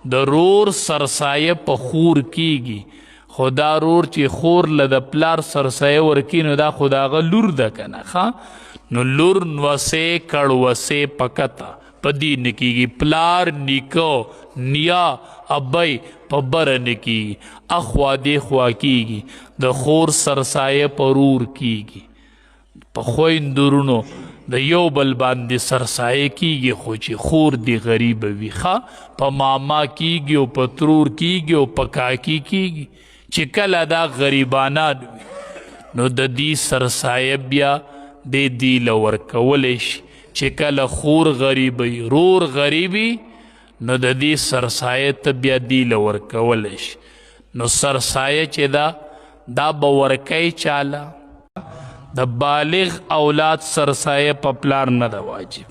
د رور سرسایه په خور کیږي، خو دا رور چې خور له د پلار سرسایه ورکي نو دا خو د هغه لور ده که نه ښه، نو لور وسې کړوسې پکته په دې نه کېږي، پلار نیکه نیا ابی په بره نه کېږي، اخوا دې خوا کېږي، د خور سرسایه په رور کېږي، په خویندورونو د یو بل باندې سرسایه کېږي، خو چې خور دې غریبه وي ښه، په ماما کېږي او په ترور کېږي او په کاکي کېږي، چې کله دا غریبانان وي نو د دې سرسایه بیا دې له ورکولی شي، چې کله خور غریبی رور غریبي نو د دې سرسایه ته بیا دې له ورکولی شي، نو سرسایه چې دا به ورکوي چاله، د بالغ اولاد سرسایه په پلار نه ده واجب،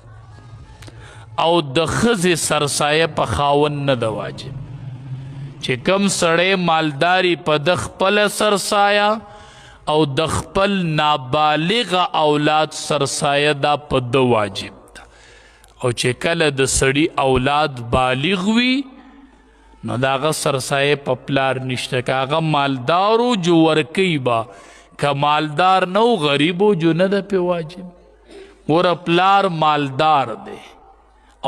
او د ښځې سرسایه په خاوند نه ده واجب، چې کم سړی مالداري په د خپله سرسایه او د خپل نابالغه اولاد سرسایه دا په ده واجب ده، او چې کله د سړي اولاد بالغ وي نو د هغه سرسایه په پلار نشته، که هغه مالدارو جو ورکوي به، که مالدار نو غریبو جو نه ده پې واجب، ګوره پلار مالدار دی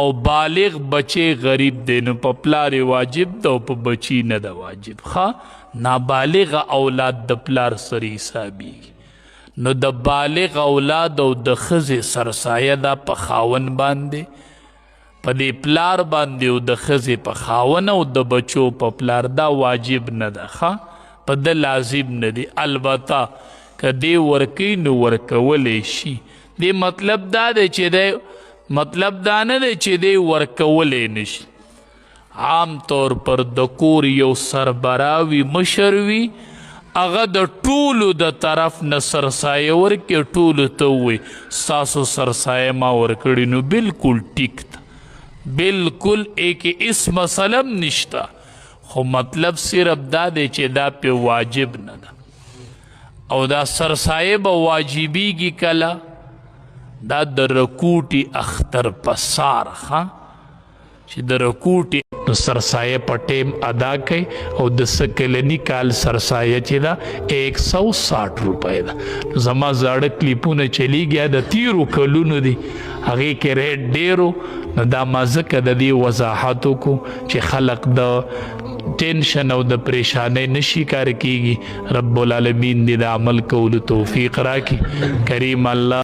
او بالغ بچی غریب دی نو په پلار واجب ده او په بچی نه ده واجب ښه، نابالغ اولاد د پلار سره حسابیږي، نو د بالغ اولاد او د ښځې سرسایه ده په خاون باندې، په دې پلار باندې او د ښځې په خاون او د بچو په پلار دا واجب نه ده ښه، په ده لازم نه دی، البته که دې ورکوي نو ورکولی شي، دې مطلب دا دی چې دی مطلب دا نه دی چې دی ورکولی نشي، عام طور پر د کور یو سربراوي مشر وي، هغه د ټولو د طرف نه سرسایه ورکړي، ټولو ته ووایي ستاسو سرسایه ما ورکړي، نو بلکل ټیک ده، بلکل ایک اس مسله هم نشته، خو مطلب صرف دا دی چې دا پې واجب نه ده، او دا سرسایه به واجبیږي کله دا د رکوټي اختر په سار ښه، چې د رکوټي نو سرسایه په ټیم ادا کوي، او د سکلنی کال سرسایه چې ده 160 روپۍ ده، نو زما زاړه کلیپونه چلیږي د تیرو کلونو دي، هغې کې ریټ ډیرو، نو دا ما ځکه د دې وضاحت وکړو چې خلق د ټینشن او د پریشانۍ نه شکار کیږي، رب العالمین دې د عمل کولو توفیق راکړي، کریم الله